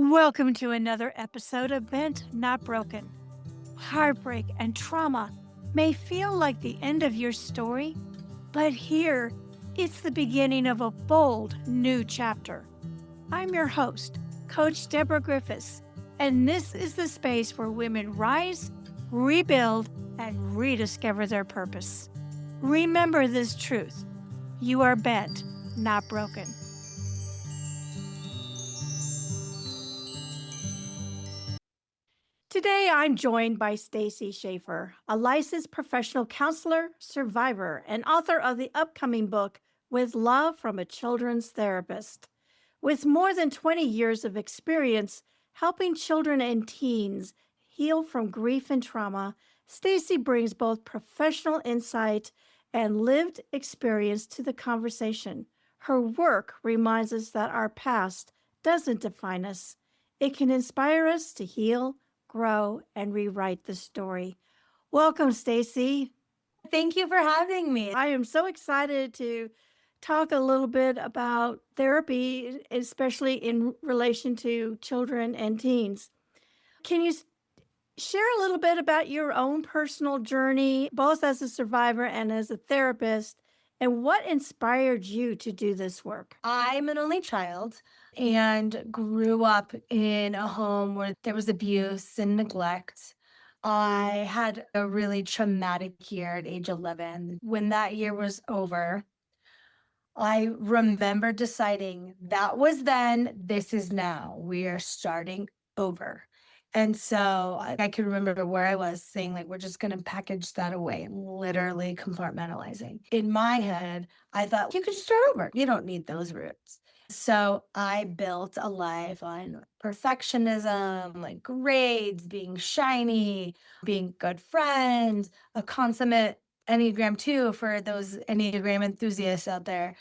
Welcome to another episode of Bent Not Broken. Heartbreak and trauma may feel like the end of your story, but here it's the beginning of a bold new chapter. I'm your host, Coach Deborah Griffiths, and this is the space where women rise, rebuild, and rediscover their purpose. Remember this truth: you are bent, not broken. Today, I'm joined by Stacy Schaffer, a licensed professional counselor, survivor, and author of the upcoming book, With Love from a Children's Therapist. With more than 20 years of experience helping children and teens heal from grief and trauma, Stacy brings both professional insight and lived experience to the conversation. Her work reminds us that our past doesn't define us. It can inspire us to heal, grow, and rewrite the story. Welcome, Stacy. Thank you for having me. I am so excited to talk a little bit about therapy, especially in relation to children and teens. Can you share a little bit about your own personal journey, both as a survivor and as a therapist, and what inspired you to do this work? I'm an only child and grew up in a home where there was abuse and neglect. I had a really traumatic year at age 11. When that year was over, I remember deciding that was then, this is now. We are starting over. And so I can remember where I was saying, like, we're just going to package that away, literally compartmentalizing. In my head, I thought, you can just start over. You don't need those roots. So I built a life on perfectionism, like grades, being shiny, being good friends, a consummate Enneagram 2 for those Enneagram enthusiasts out there.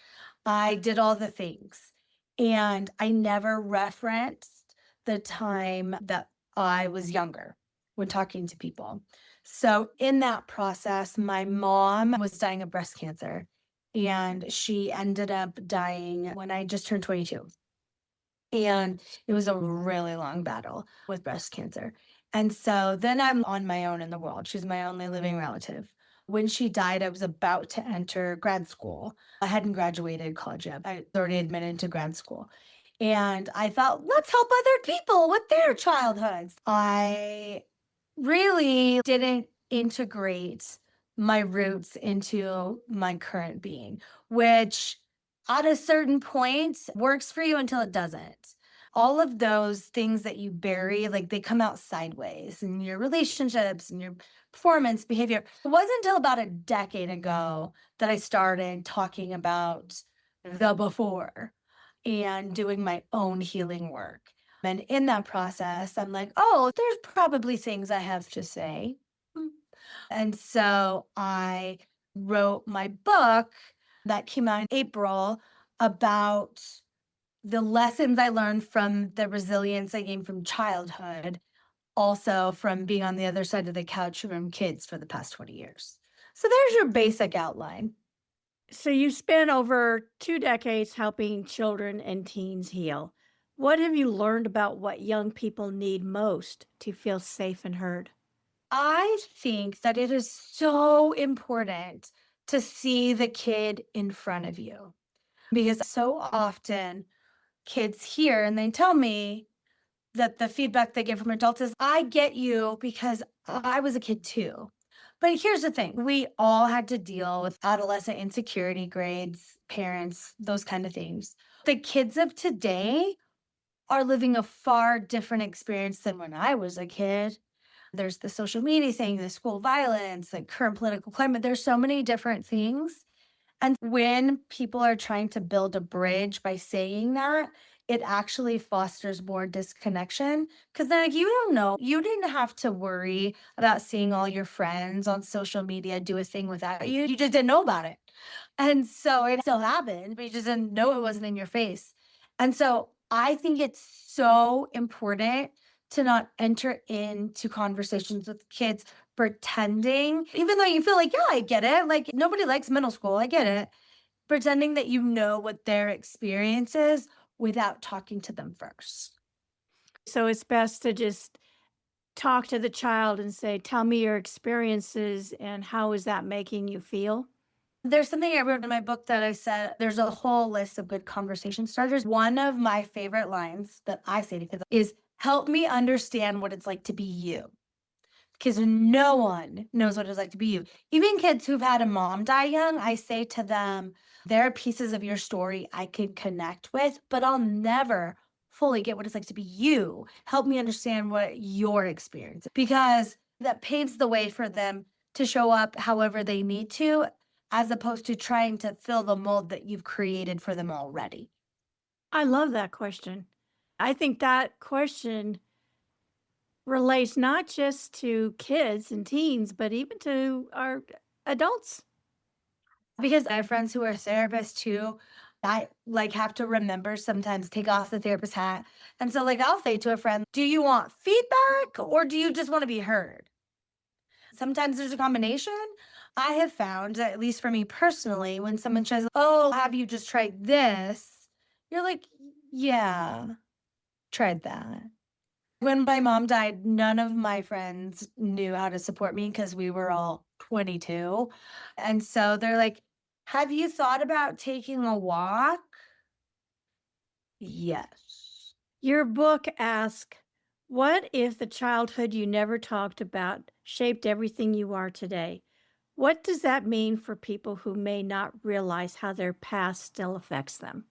I did all the things. And I never referenced the time that I was younger when talking to people. So in that process, my mom was dying of breast cancer, and she ended up dying when I just turned 22. And it was a really long battle with breast cancer. And so then I'm on my own in the world. She's my only living relative. When she died, I was about to enter grad school. I hadn't graduated college yet. I was already admitted to grad school. And I thought, let's help other people with their childhoods. I really didn't integrate my roots into my current being, which at a certain point works for you until it doesn't. All of those things that you bury, like they come out sideways in your relationships and your performance behavior. It wasn't until about a decade ago that I started talking about the before and doing my own healing work. And in that process, I'm like, oh, there's probably things I have to say. And so I wrote my book that came out in April about the lessons I learned from the resilience I gained from childhood, also from being on the other side of the couch from kids for the past 20 years. So there's your basic outline. So you spent over 2 decades helping children and teens heal. What have you learned about what young people need most to feel safe and heard? I think that it is so important to see the kid in front of you because so often kids hear and they tell me that the feedback they get from adults is, I get you because I was a kid too. But here's the thing, we all had to deal with adolescent insecurity, grades, parents, those kind of things. The kids of today are living a far different experience than when I was a kid. There's the social media thing, the school violence, like current political climate. There's so many different things. And when people are trying to build a bridge by saying that, it actually fosters more disconnection. Because then, like, you don't know, you didn't have to worry about seeing all your friends on social media do a thing without you. You just didn't know about it. And so it still happened, but you just didn't know it wasn't in your face. And so I think it's so important to not enter into conversations with kids pretending, even though you feel like, yeah, I get it. Like nobody likes middle school. I get it. Pretending that you know what their experience is without talking to them first. So it's best to just talk to the child and say, "Tell me your experiences and how is that making you feel?" There's something I wrote in my book that I said there's a whole list of good conversation starters. One of my favorite lines that I say to kids is, "Help me understand what it's like to be you." Because no one knows what it's like to be you. Even kids who've had a mom die young, I say to them, there are pieces of your story I can connect with, but I'll never fully get what it's like to be you. Help me understand what your experience, because that paves the way for them to show up however they need to, as opposed to trying to fill the mold that you've created for them already. I love that question. I think that question relates not just to kids and teens, but even to our adults. Because I have friends who are therapists too. I like have to remember sometimes take off the therapist hat. And so like I'll say to a friend, "Do you want feedback or do you just want to be heard?" Sometimes there's a combination. I have found, at least for me personally, when someone says, "Oh, have you just tried this?" You're like, "Yeah, tried that." When my mom died, none of my friends knew how to support me because we were all 22. And so they're like, "Have you thought about taking a walk?" Yes. Your book asks, "What if the childhood you never talked about shaped everything you are today?" What does that mean for people who may not realize how their past still affects them?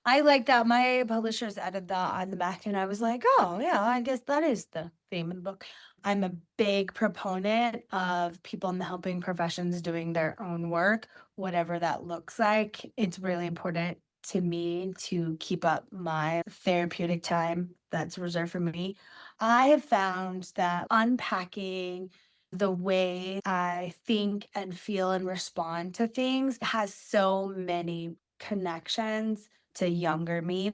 I like that. My publishers added that on the back, and I was like, "Oh, yeah, I guess that is the theme of the book." I'm a big proponent of people in the helping professions doing their own work, whatever that looks like. It's really important to me to keep up my therapeutic time that's reserved for me. I have found that unpacking the way I think and feel and respond to things has so many connections to younger me.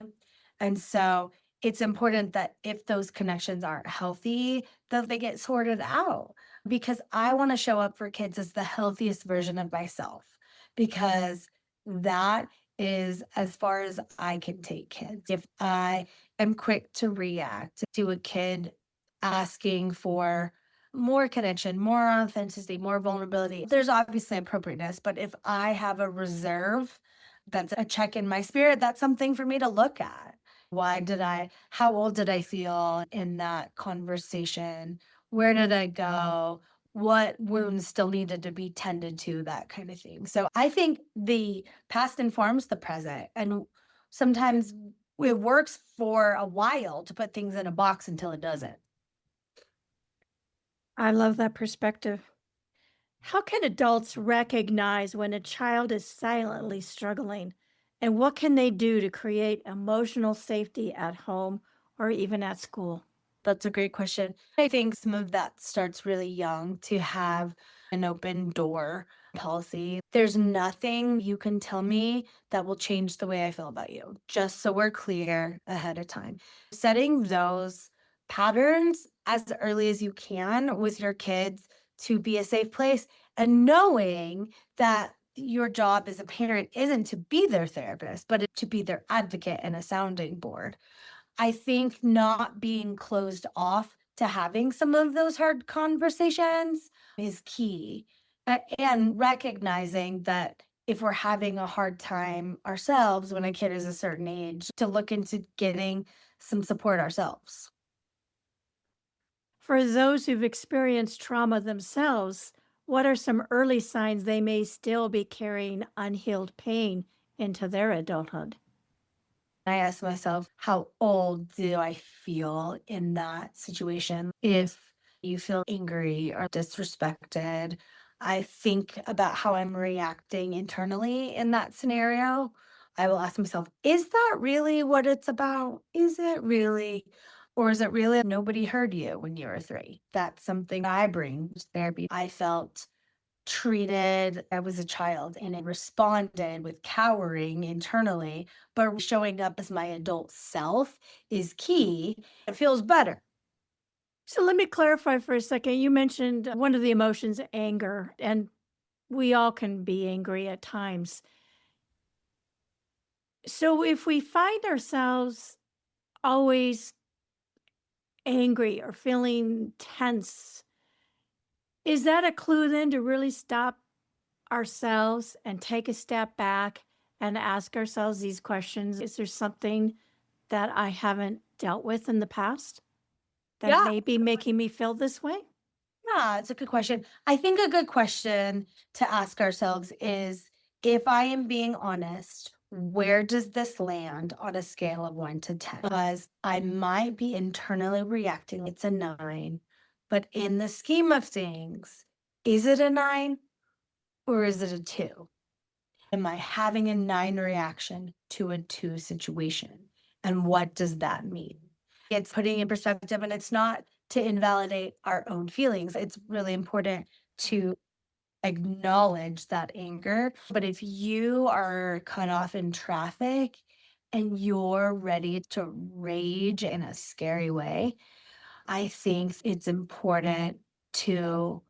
And so it's important that if those connections aren't healthy, that they get sorted out, because I want to show up for kids as the healthiest version of myself, because that is as far as I can take kids. If I am quick to react to a kid asking for more connection, more authenticity, more vulnerability, there's obviously appropriateness. But if I have a reserve, that's a check in my spirit. That's something for me to look at. How old did I feel in that conversation? Where did I go? What wounds still needed to be tended to? That kind of thing. So I think the past informs the present. And sometimes it works for a while to put things in a box until it doesn't. I love that perspective. How can adults recognize when a child is silently struggling? And what can they do to create emotional safety at home or even at school? That's a great question. I think some of that starts really young, to have an open door policy. There's nothing you can tell me that will change the way I feel about you, just so we're clear ahead of time. Setting those patterns as early as you can with your kids to be a safe place, and knowing that your job as a parent isn't to be their therapist, but to be their advocate and a sounding board. I think not being closed off to having some of those hard conversations is key. And recognizing that if we're having a hard time ourselves when a kid is a certain age, to look into getting some support ourselves. For those who've experienced trauma themselves, what are some early signs they may still be carrying unhealed pain into their adulthood? I ask myself, how old do I feel in that situation? If you feel angry or disrespected, I think about how I'm reacting internally in that scenario. I will ask myself, is that really what it's about? Is it really? Or is it really nobody heard you when you were 3? That's something I bring to therapy. I felt treated I was a child and I responded with cowering internally, but showing up as my adult self is key. It feels better. So let me clarify for a second. You mentioned one of the emotions, anger, and we all can be angry at times. So if we find ourselves always angry or feeling tense, is that a clue then to really stop ourselves and take a step back and ask ourselves these questions? Is there something that I haven't dealt with in the past that Yeah. may be making me feel this way? Yeah, it's a good question. I think a good question to ask ourselves is, if I am being honest, where does this land on a scale of 1 to 10? Because I might be internally reacting, it's a 9, but in the scheme of things, is it a 9 or is it a 2? Am I having a 9 reaction to a 2 situation? And what does that mean? It's putting in perspective, and it's not to invalidate our own feelings. It's really important to acknowledge that anger. But if you are cut off in traffic and you're ready to rage in a scary way, I think it's important to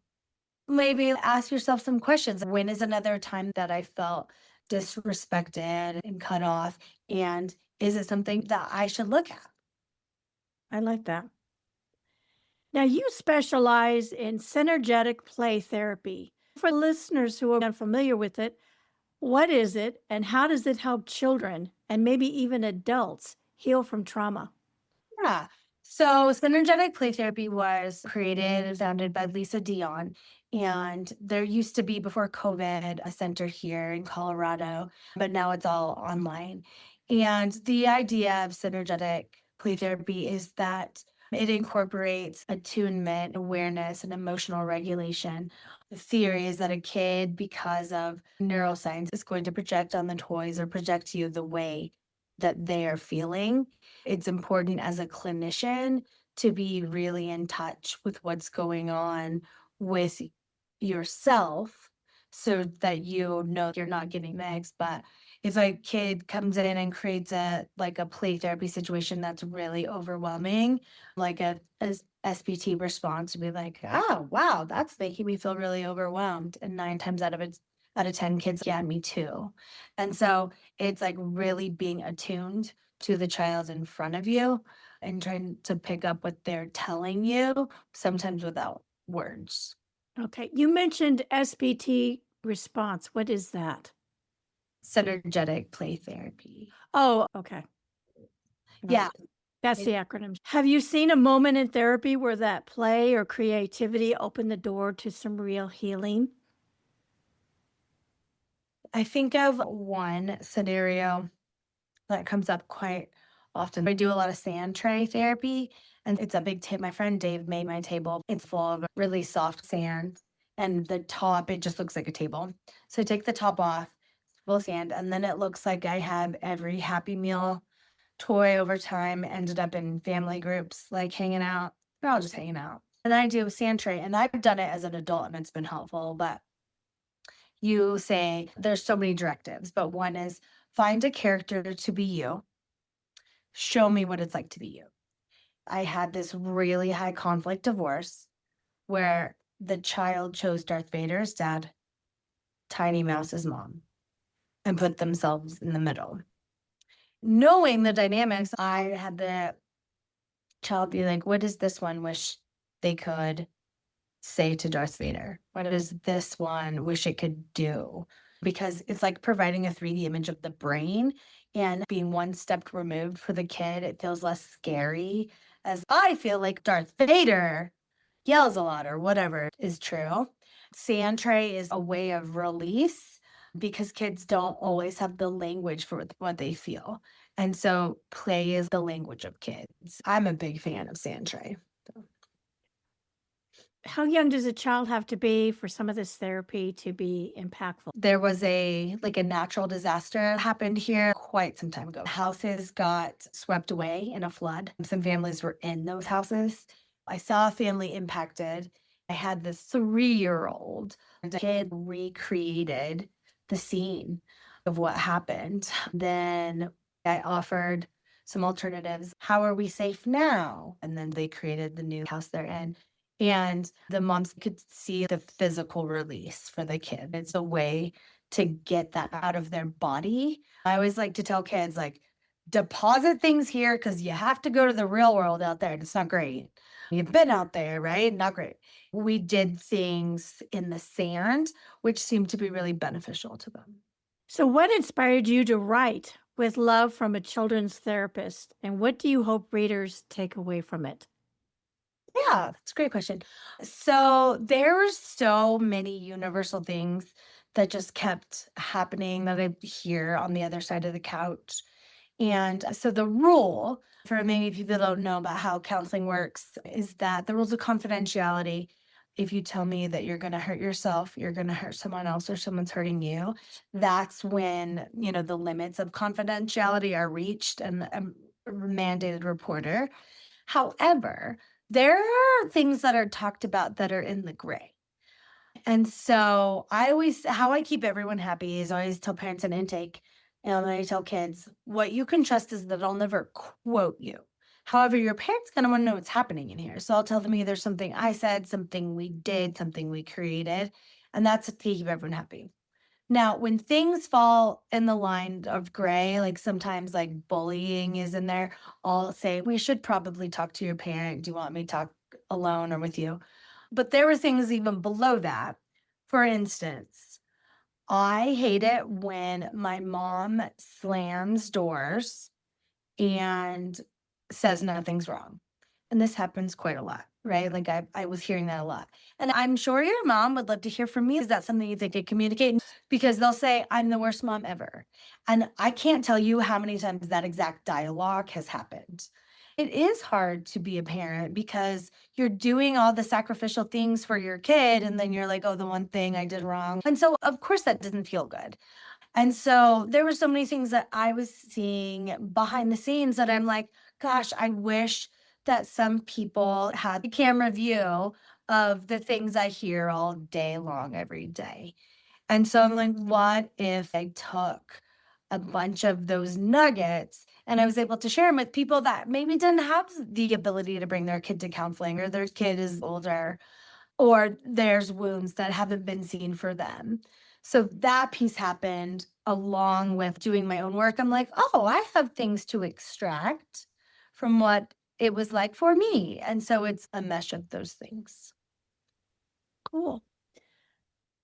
maybe ask yourself some questions. When is another time that I felt disrespected and cut off? And is it something that I should look at? I like that. Now, you specialize in synergetic play therapy. For listeners who are unfamiliar with it, what is it and how does it help children and maybe even adults heal from trauma? Yeah. So Synergetic Play Therapy was created and founded by Lisa Dion. And there used to be, before COVID, a center here in Colorado, but now it's all online. And the idea of Synergetic Play Therapy is that it incorporates attunement, awareness, and emotional regulation. The theory is that a kid, because of neuroscience, is going to project on the toys or project you the way that they are feeling. It's important as a clinician to be really in touch with what's going on with yourself so that you know you're not getting mixed. But if a kid comes in and creates a play therapy situation that's really overwhelming, like a SPT response would be like, oh wow, that's making me feel really overwhelmed. And 9 times out of 10 kids, yeah, me too. And so it's like really being attuned to the child in front of you and trying to pick up what they're telling you, sometimes without words. Okay, you mentioned SBT response. What is that? Synergetic play therapy. Oh, okay. Got Yeah. it. That's it- the acronym. Have you seen a moment in therapy where that play or creativity opened the door to some real healing? I think of one scenario that comes up quite often. I do a lot of sand tray therapy, and it's a big tip. My friend Dave made my table. It's full of really soft sand, and the top, it just looks like a table. So I take the top off, it's full of sand, and then it looks like I have every Happy Meal toy over time ended up in family groups, like hanging out. They're all just hanging out. And then I do a sand tray, and I've done it as an adult, and it's been helpful. But you say there's so many directives, but one is find a character to be you. Show me what it's like to be you. I had this really high conflict divorce where the child chose Darth Vader's dad, Tiny Mouse's mom, and put themselves in the middle. Knowing the dynamics, I had the child be like, what does this one wish they could say to Darth Vader? What does this one wish it could do? Because it's like providing a 3D image of the brain and being one step removed for the kid, it feels less scary. As I feel like Darth Vader yells a lot or whatever is true. Sand tray is a way of release because kids don't always have the language for what they feel. And so play is the language of kids. I'm a big fan of sand tray. How young does a child have to be for some of this therapy to be impactful? There was a natural disaster happened here quite some time ago. Houses got swept away in a flood. Some families were in those houses. I saw a family impacted. I had this 3-year-old. The kid recreated the scene of what happened. Then I offered some alternatives. How are we safe now? And then they created the new house they're in. And the moms could see the physical release for the kid. It's a way to get that out of their body. I always like to tell kids, like, deposit things here because you have to go to the real world out there. And it's not great. You've been out there, right? Not great. We did things in the sand, which seemed to be really beneficial to them. So, what inspired you to write with love from a children's therapist? And what do you hope readers take away from it? Yeah, that's a great question. So there were so many universal things that just kept happening that I hear on the other side of the couch. And so the rule for maybe people don't know about how counseling works is that the rules of confidentiality. If you tell me that you're going to hurt yourself, you're going to hurt someone else, or someone's hurting you, that's when, the limits of confidentiality are reached and a mandated reporter. However, there are things that are talked about that are in the gray. And so how I keep everyone happy is I always tell parents in intake, and I tell kids, what you can trust is that I'll never quote you. However, your parents kind of want to know what's happening in here. So I'll tell them either something I said, something we did, something we created. And that's to keep everyone happy. Now, when things fall in the line of gray, like sometimes like bullying is in there, I'll say, we should probably talk to your parent. Do you want me to talk alone or with you? But there were things even below that. For instance, I hate it when my mom slams doors and says nothing's wrong. And this happens quite a lot, right? Like I was hearing that a lot. And I'm sure your mom would love to hear from me. Is that something you think could communicate? Because they'll say, I'm the worst mom ever. And I can't tell you how many times that exact dialogue has happened. It is hard to be a parent because you're doing all the sacrificial things for your kid. And then you're like, oh, the one thing I did wrong. And so, of course, that doesn't feel good. And so there were so many things that I was seeing behind the scenes that I'm like, gosh, I wish that some people had the camera view of the things I hear all day long, every day. And so I'm like, what if I took a bunch of those nuggets and I was able to share them with people that maybe didn't have the ability to bring their kid to counseling, or their kid is older, or there's wounds that haven't been seen for them. So that piece happened along with doing my own work. I'm like, oh, I have things to extract from what it was like for me. And so it's a mesh of those things. Cool.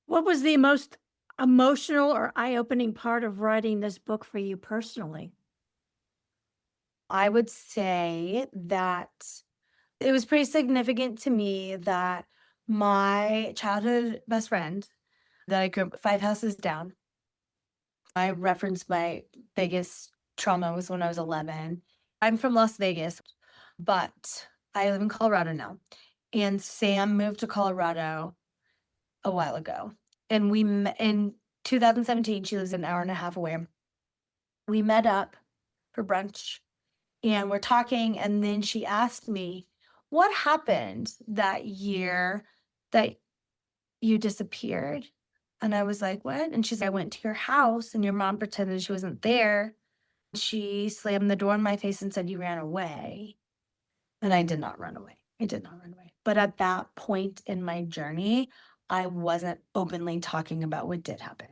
What was the most emotional or eye opening part of writing this book for you personally? I would say that it was pretty significant to me that my childhood best friend that I grew up 5 houses down, I referenced my biggest trauma was when I was 11. I'm from Las Vegas, but I live in Colorado now. And Sam moved to Colorado a while ago. And we met in 2017. She lives an hour and a half away. We met up for brunch and we're talking. And then she asked me, what happened that year that you disappeared? And I was like, what? And she's like, I went to your house and your mom pretended she wasn't there. She slammed the door in my face and said, you ran away. And I did not run away. I did not run away. But at that point in my journey, I wasn't openly talking about what did happen.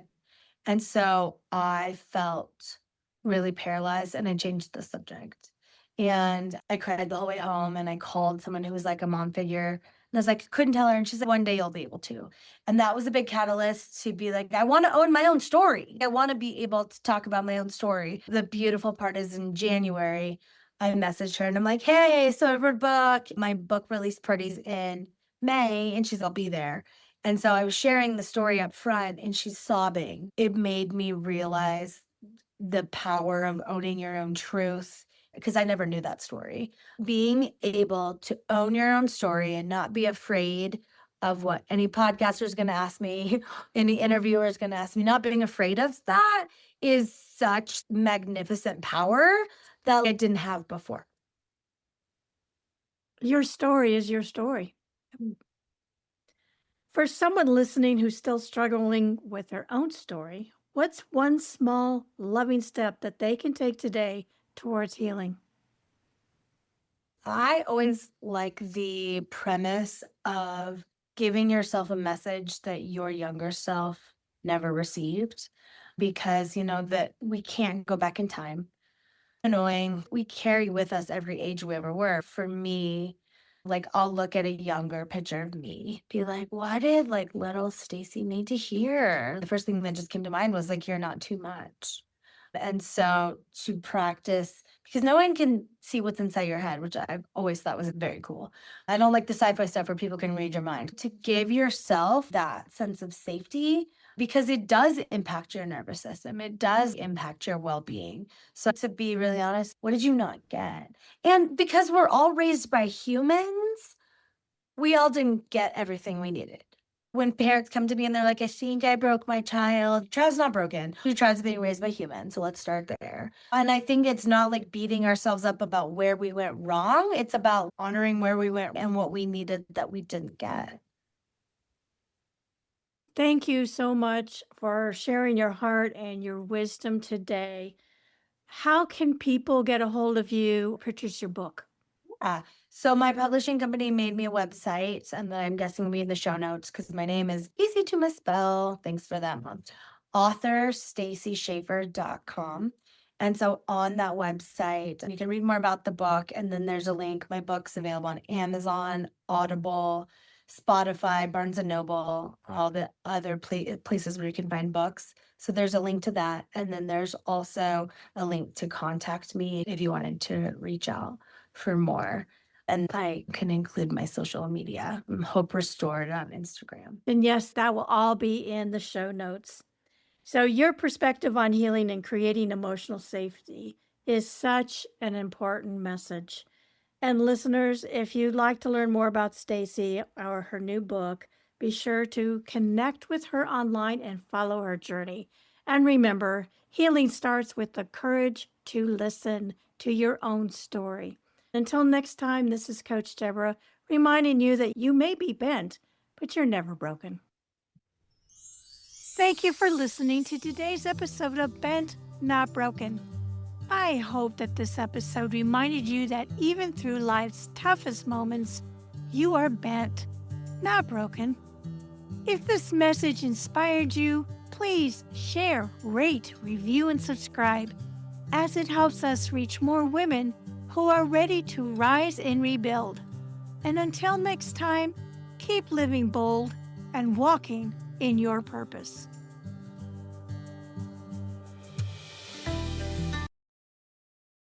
And so I felt really paralyzed and I changed the subject. And I cried the whole way home and I called someone who was like a mom figure. And I was like, couldn't tell her. And she's like, one day you'll be able to. And that was a big catalyst to be like, I want to own my own story. I want to be able to talk about my own story. The beautiful part is in January, I messaged her and I'm like, hey, so I wrote a book. My book release party's in May. And she's, I'll be there. And so I was sharing the story up front and she's sobbing. It made me realize the power of owning your own truth because I never knew that story. Being able to own your own story and not be afraid of what any podcaster is going to ask me, any interviewer is going to ask me, not being afraid of that is such magnificent power that I didn't have before. Your story is your story. For someone listening who's still struggling with their own story, what's one small, loving step that they can take today towards healing? I always like the premise of giving yourself a message that your younger self never received because, that we can't go back in time. annoying. We carry with us every age we ever were. For me, like I'll look at a younger picture of me, be like, what did like little Stacy need to hear? The first thing that just came to mind was like, you're not too much. And so to practice, because no one can see what's inside your head, which I've always thought was very cool. I don't like the sci-fi stuff where people can read your mind. To give yourself that sense of safety, because it does impact your nervous system. It does impact your well-being. So to be really honest, what did you not get? And because we're all raised by humans, we all didn't get everything we needed. When parents come to me and they're like, I think I broke my child. Child's not broken. Your child's being raised by humans. So let's start there. And I think it's not like beating ourselves up about where we went wrong. It's about honoring where we went and what we needed that we didn't get. Thank you so much for sharing your heart and your wisdom today. How can people get a hold of you, purchase your book? So my publishing company made me a website, and then I'm guessing will be in the show notes because my name is easy to misspell. Thanks for that, Mom. AuthorStacySchaffer.com. And so on that website, you can read more about the book, and then there's a link. My book's available on Amazon, Audible, Spotify, Barnes and Noble, all the other places where you can find books. So there's a link to that, and then there's also a link to contact me if you wanted to reach out for more. And I can include my social media, Hope Restored on Instagram. And yes, that will all be in the show notes. So, your perspective on healing and creating emotional safety is such an important message. And listeners, if you'd like to learn more about Stacy or her new book, be sure to connect with her online and follow her journey. And remember, healing starts with the courage to listen to your own story. Until next time, this is Coach Deborah reminding you that you may be bent, but you're never broken. Thank you for listening to today's episode of Bent, Not Broken. I hope that this episode reminded you that even through life's toughest moments, you are bent, not broken. If this message inspired you, please share, rate, review, and subscribe, as it helps us reach more women who are ready to rise and rebuild. And until next time, keep living bold and walking in your purpose.